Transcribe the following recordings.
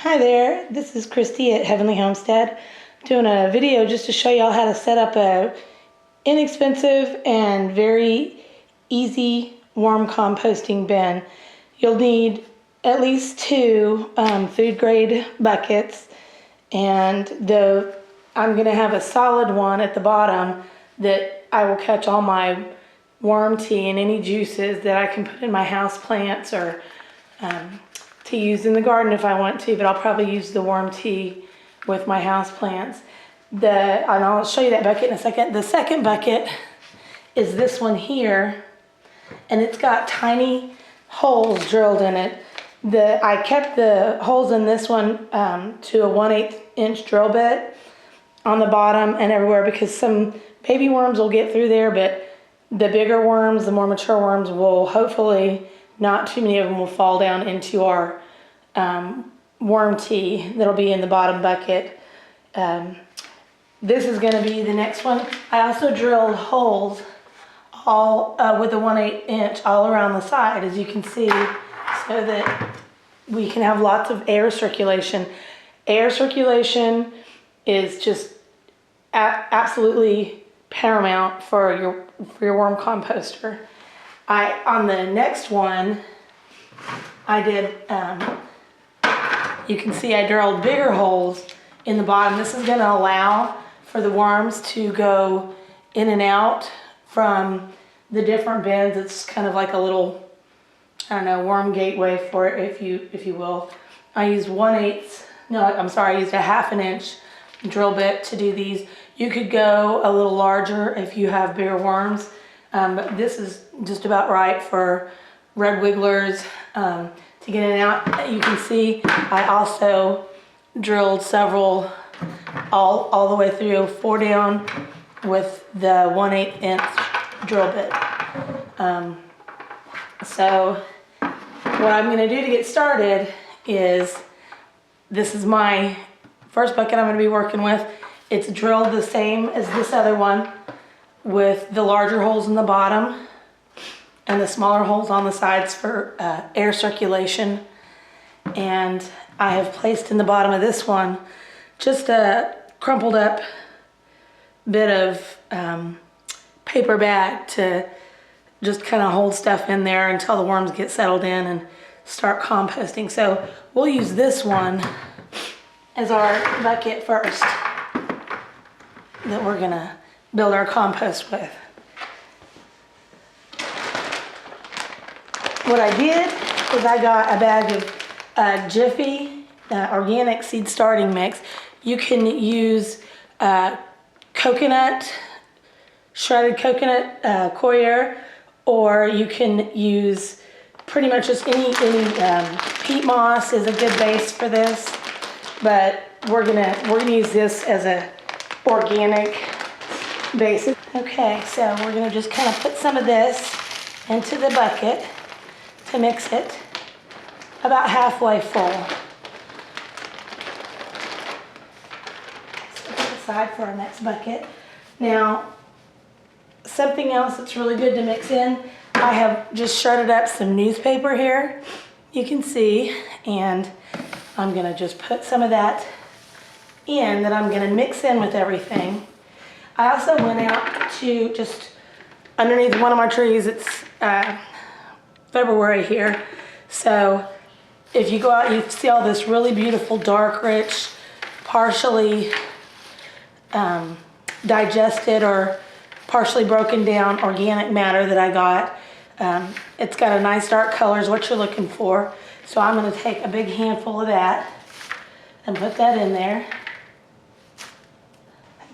Hi there, this is Christy at Heavenly Homestead doing a video just to show y'all how to set up a inexpensive and very easy worm composting bin. You'll need at least two food grade buckets, and I'm going to have a solid one at the bottom that I will catch all my worm tea and any juices that I can put in my house plants or to use in the garden if I want to, but I'll probably use the worm tea with my house plants. And I'll show you that bucket in a second. The second bucket is this one here, and it's got tiny holes drilled in it. I kept the holes in this one to a 1/8 inch drill bit on the bottom and everywhere, because some baby worms will get through there, but the bigger worms, the more mature worms, will hopefully, not too many of them will fall down into our worm tea that'll be in the bottom bucket. This is going to be the next one. I also drilled holes all with a 1/8 inch all around the side, as you can see, so that we can have lots of air circulation. Air circulation is just absolutely paramount for your worm composter. On the next one, I did, you can see I drilled bigger holes in the bottom. This is going to allow for the worms to go in and out from the different bins. It's kind of like a little, I don't know, worm gateway for it, if you will. I used I used a 1/2 inch drill bit to do these. You could go a little larger if you have bigger worms. But this is just about right for red wigglers to get in and out. You can see I also drilled several all the way through, 4 down with the 1/8 inch drill bit. So what I'm going to do to get started is, this is my first bucket I'm going to be working with. It's drilled the same as this other one, with the larger holes in the bottom and the smaller holes on the sides for air circulation. And I have placed in the bottom of this one just a crumpled up bit of paper bag to just kind of hold stuff in there until the worms get settled in and start composting. So we'll use this one as our bucket first that we're gonna build our compost with. What I did is I got a bag of Jiffy organic seed starting mix. You can use shredded coconut coir, or you can use pretty much just any peat moss is a good base for this, but we're gonna use this as a organic base. Okay, so we're gonna just kind of put some of this into the bucket to mix it about halfway full. So put it aside for our next bucket. Now, something else that's really good to mix in, I have just shredded up some newspaper here, you can see, and I'm gonna just put some of that in, that I'm gonna mix in with everything. I also went out to just underneath one of my trees. It's February here, so if you go out, you see all this really beautiful, dark, rich, partially digested or partially broken down organic matter that I got. It's got a nice dark color, is what you're looking for. So I'm going to take a big handful of that and put that in there.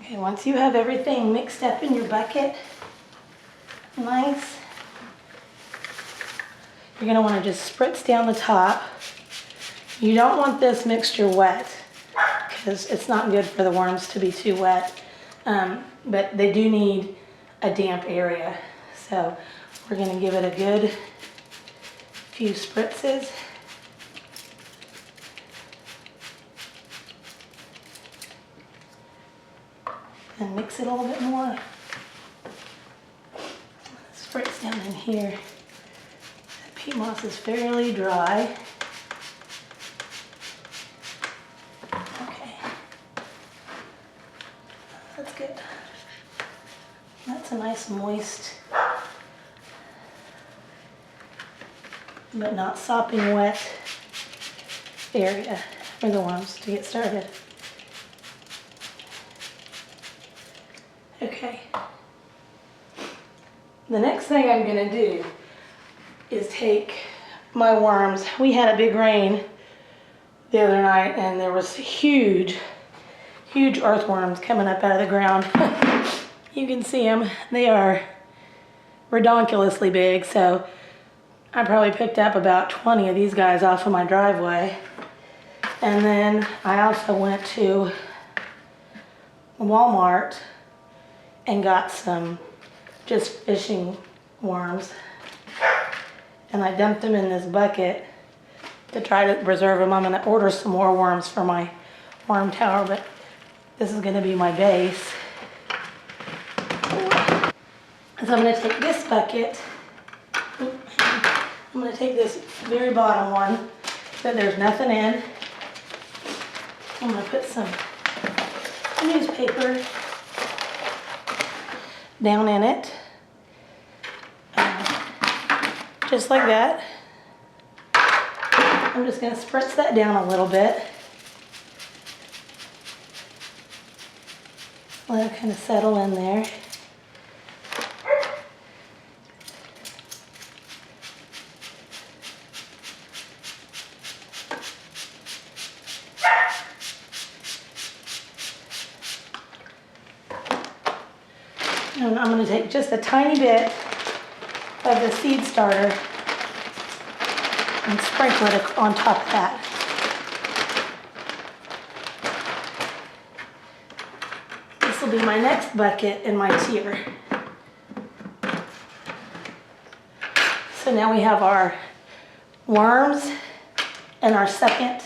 Okay, once you have everything mixed up in your bucket, nice, you're going to want to just spritz down the top. You don't want this mixture wet, because it's not good for the worms to be too wet, but they do need a damp area. So we're going to give it a good few spritzes. And mix it a little bit more. Spritz down in here. The peat moss is fairly dry. basket. That's a nice moist, but not sopping wet area for the worms to get started. Okay. The next thing I'm going to do is take my worms. We had a big rain the other night and there was huge earthworms coming up out of the ground. You can see them. They are redonkulously big, so I probably picked up about 20 of these guys off of my driveway. And then I also went to Walmart and got some just fishing worms. And I dumped them in this bucket to try to preserve them. I'm going to order some more worms for my worm tower, but this is going to be my base. So I'm going to take this bucket. I'm going to take this very bottom one that there's nothing in. I'm going to put some newspaper down in it. Just like that. I'm just going to spritz that down a little bit. Let it kind of settle in there. And I'm going to take just a tiny bit of the seed starter and sprinkle it on top of that. This will be my next bucket in my tier. So now we have our worms and our second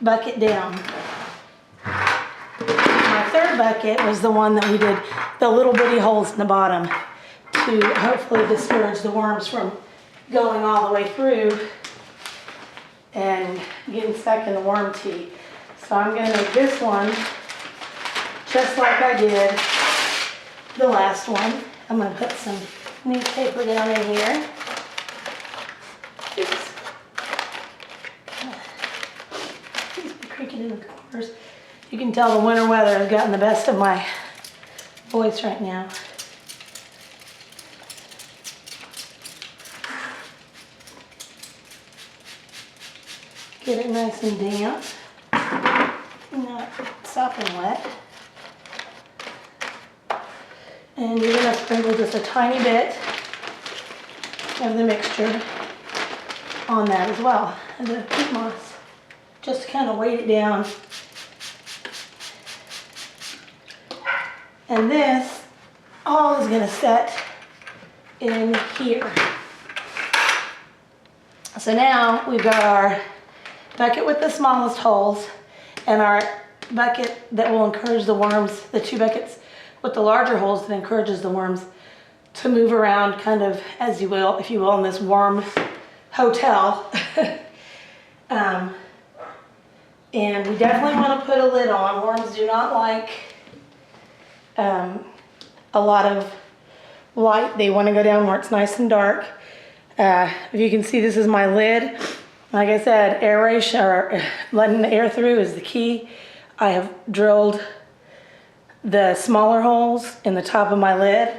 bucket down. My third bucket was the one that we did the little bitty holes in the bottom to hopefully discourage the worms from going all the way through and getting stuck in the worm tea. So I'm going to make this one just like I did the last one. I'm going to put some newspaper down in here. Oops. These be creaking in the corners. You can tell the winter weather has gotten the best of my voice right now. Get it nice and damp, not sopping wet. And you're going to sprinkle just a tiny bit of the mixture on that as well, and the peat moss, just to kind of weight it down. And this all is going to set in here. So now we've got our bucket with the smallest holes and our bucket that will encourage the worms, the two buckets with the larger holes that encourages the worms to move around kind of as you will, if you will, in this worm hotel. And we definitely want to put a lid on. Worms do not like a lot of light. They want to go down where it's nice and dark. If you can see, this is my lid. Like I said, aeration, or letting the air through, is the key. I have drilled the smaller holes in the top of my lid,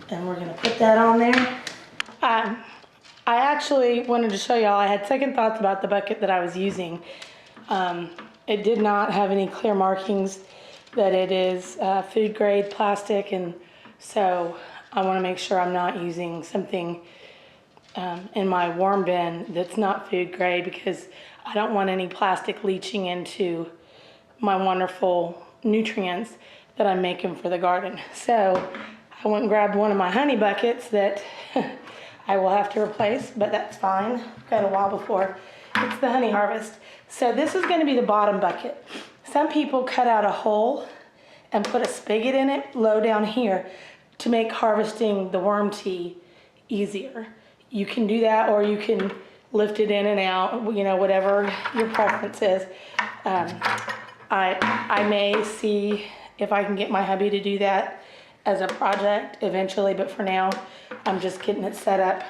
and we're going to put that on there. I actually wanted to show y'all, I had second thoughts about the bucket that I was using. It did not have any clear markings that it is food grade plastic, and so I want to make sure I'm not using something in my worm bin that's not food grade, because I don't want any plastic leaching into my wonderful nutrients that I'm making for the garden. So I went and grabbed one of my honey buckets that I will have to replace, but that's fine. Got a while before it's the honey harvest. So this is going to be the bottom bucket. Some people cut out a hole and put a spigot in it low down here to make harvesting the worm tea easier. You can do that, or you can lift it in and out, you know, whatever your preference is. I may see if I can get my hubby to do that as a project eventually, but for now, I'm just getting it set up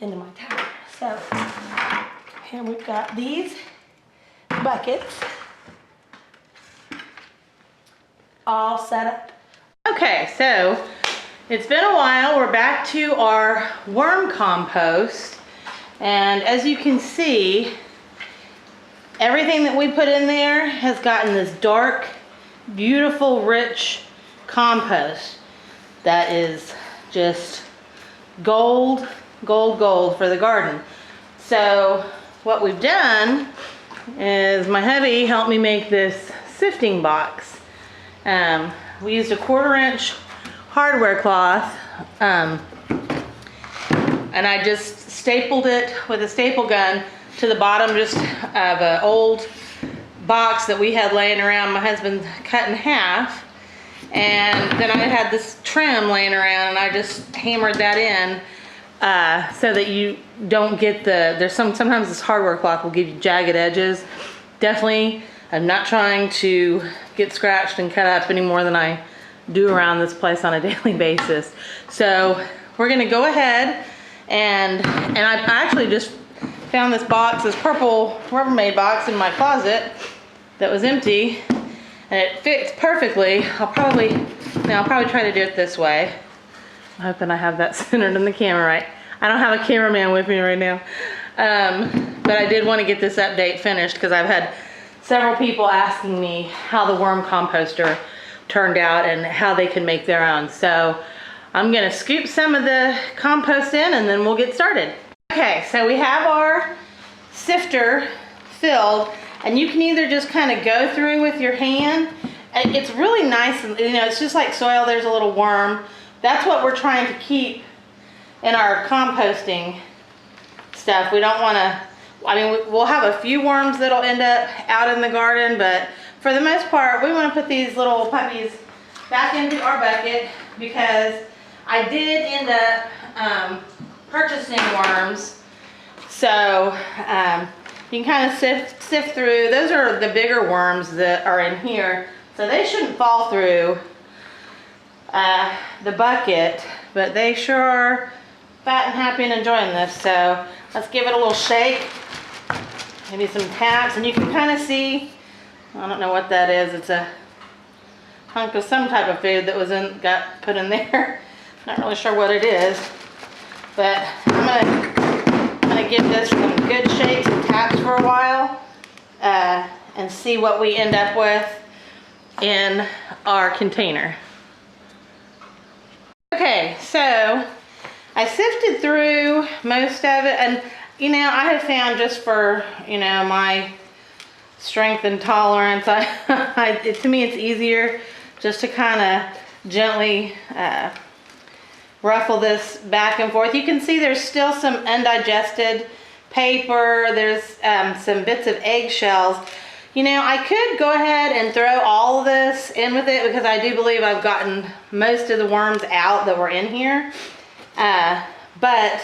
into my tower. So, here we've got these buckets all set up. Okay, so it's been a while. We're back to our worm compost, and as you can see, everything that we put in there has gotten this dark, beautiful, rich compost that is just gold, gold, gold for the garden. So what we've done is my hubby helped me make this sifting box. We used a 1/4 inch hardware cloth, and I just stapled it with a staple gun to the bottom just of an old box that we had laying around. My husband cut in half, and then I had this trim laying around, and I just hammered that in so that you don't get sometimes this hardware cloth will give you jagged edges. Definitely, I'm not trying to get scratched and cut up any more than I do around this place on a daily basis. So we're gonna go ahead and I actually just found this box, this purple Rubbermaid box in my closet that was empty, and it fits perfectly. I'll probably try to do it this way. I'm hoping I have that centered in the camera right. I don't have a cameraman with me right now, but I did want to get this update finished because I've had several people asking me how the worm composter turned out and how they can make their own. So I'm gonna scoop some of the compost in and then we'll get started. Okay, so we have our sifter filled, and you can either just kind of go through with your hand. It's really nice, you know, it's just like soil, there's a little worm. That's what we're trying to keep in our composting stuff. We don't wanna, I mean, we'll have a few worms that'll end up out in the garden, but for the most part, we want to put these little puppies back into our bucket because I did end up purchasing worms. So you can kind of sift through. Those are the bigger worms that are in here, so they shouldn't fall through the bucket, but they sure are fat and happy and enjoying this. So let's give it a little shake. Maybe some taps, and you can kind of see, I don't know what that is. It's a hunk of some type of food that got put in there. Not really sure what it is, but I'm gonna give this some good shakes and taps for a while and see what we end up with in our container. Okay, so I sifted through most of it, and you know, I have found just for, you know, my strength and tolerance, to me it's easier just to kind of gently ruffle this back and forth. You can see there's still some undigested paper, there's some bits of eggshells. You know, I could go ahead and throw all of this in with it because I do believe I've gotten most of the worms out that were in here, but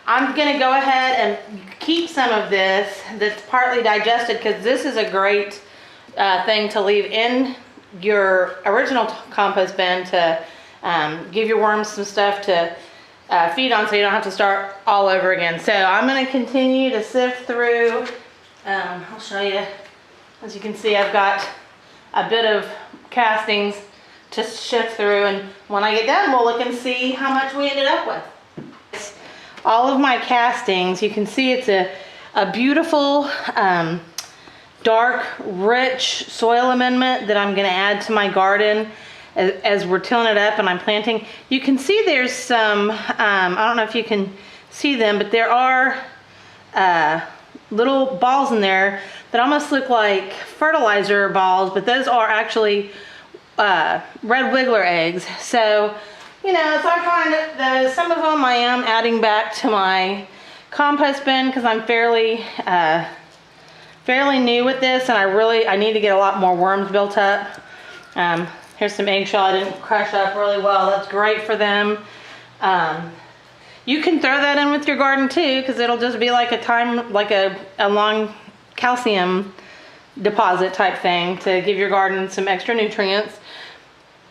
I'm gonna go ahead and keep some of this that's partly digested, because this is a great thing to leave in your original compost bin to give your worms some stuff to feed on, so you don't have to start all over again. So I'm gonna continue to sift through. I'll show you. As you can see, I've got a bit of castings to shift through, and when I get done, we'll look and see how much we ended up with. All of my castings, you can see it's a beautiful, dark, rich soil amendment that I'm gonna add to my garden as we're tilling it up and I'm planting. You can see there's some, I don't know if you can see them, but there are little balls in there that almost look like fertilizer balls, but those are actually red wiggler eggs. So, you know, so I find that some of them I am adding back to my compost bin because I'm fairly new with this, and I need to get a lot more worms built up. Here's some eggshell I didn't crush up really well. That's great for them. You can throw that in with your garden too, because it'll just be like a long calcium deposit type thing to give your garden some extra nutrients.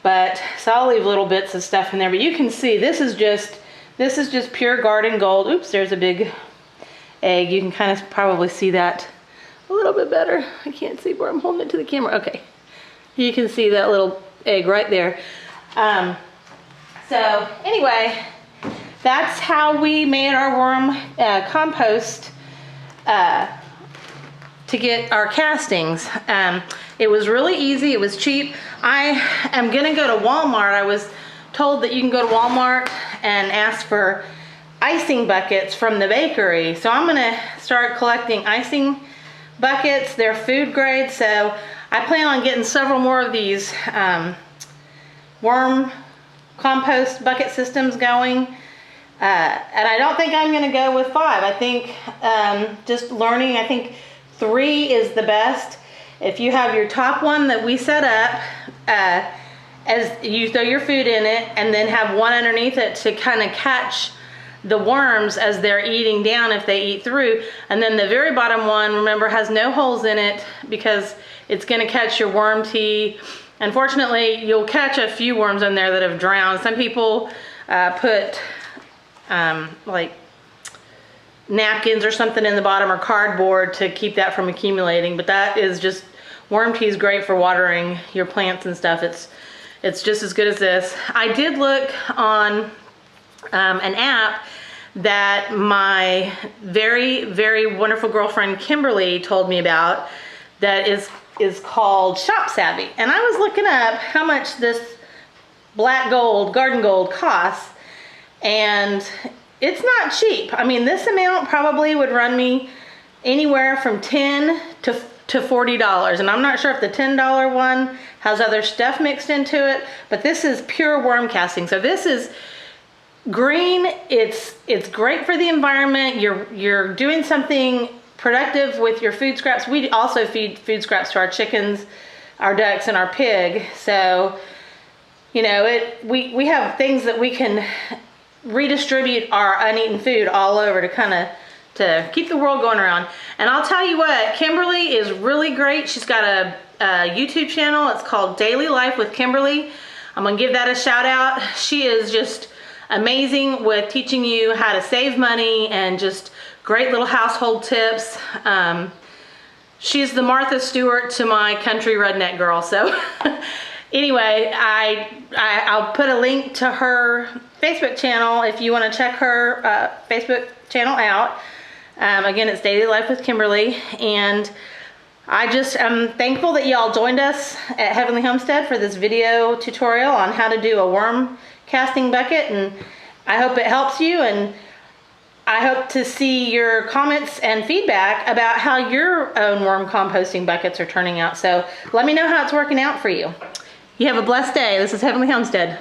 But so I'll leave little bits of stuff in there, but you can see this is just pure garden gold. Oops, there's a big egg. You can kind of probably see that a little bit better. I can't see where I'm holding it to the camera. Okay, you can see that little egg right there. So anyway, that's how we made our worm compost to get our castings. It was really easy, it was cheap. I am gonna go to Walmart. I was told that you can go to Walmart and ask for icing buckets from the bakery. So I'm gonna start collecting icing buckets. They're food grade, so I plan on getting several more of these worm compost bucket systems going. And I don't think I'm gonna go with 5. I think just learning, I think 3 is the best. If you have your top one that we set up, as you throw your food in it, and then have one underneath it to kind of catch the worms as they're eating down if they eat through. And then the very bottom one, remember, has no holes in it because it's gonna catch your worm tea. Unfortunately, you'll catch a few worms in there that have drowned. Some people put like napkins or something in the bottom, or cardboard, to keep that from accumulating, but that is just, worm tea is great for watering your plants and stuff. It's just as good as this. I did look on an app that my very, very wonderful girlfriend Kimberly told me about that is called Shop Savvy. And I was looking up how much this black gold, garden gold, costs, and it's not cheap. I mean, this amount probably would run me anywhere from $10 to $40. And I'm not sure if the $10 one has other stuff mixed into it, but this is pure worm casting. So this is green. It's great for the environment. You're doing something productive with your food scraps. We also feed food scraps to our chickens, our ducks, and our pig. So, you know, we have things that we can redistribute our uneaten food all over to keep the world going around. And I'll tell you what, Kimberly is really great. She's got a YouTube channel. It's called Daily Life with Kimberly. I'm gonna give that a shout out. She is just amazing with teaching you how to save money and just great little household tips. She's the Martha Stewart to my country redneck girl. So anyway, I'll put a link to her Facebook channel if you want to check her Facebook channel out. Again, it's Daily Life with Kimberly, and I just am thankful that y'all joined us at Heavenly Homestead for this video tutorial on how to do a worm casting bucket, and I hope it helps you, and I hope to see your comments and feedback about how your own worm composting buckets are turning out. So let me know how it's working out for you. You have a blessed day. This is Heavenly Homestead.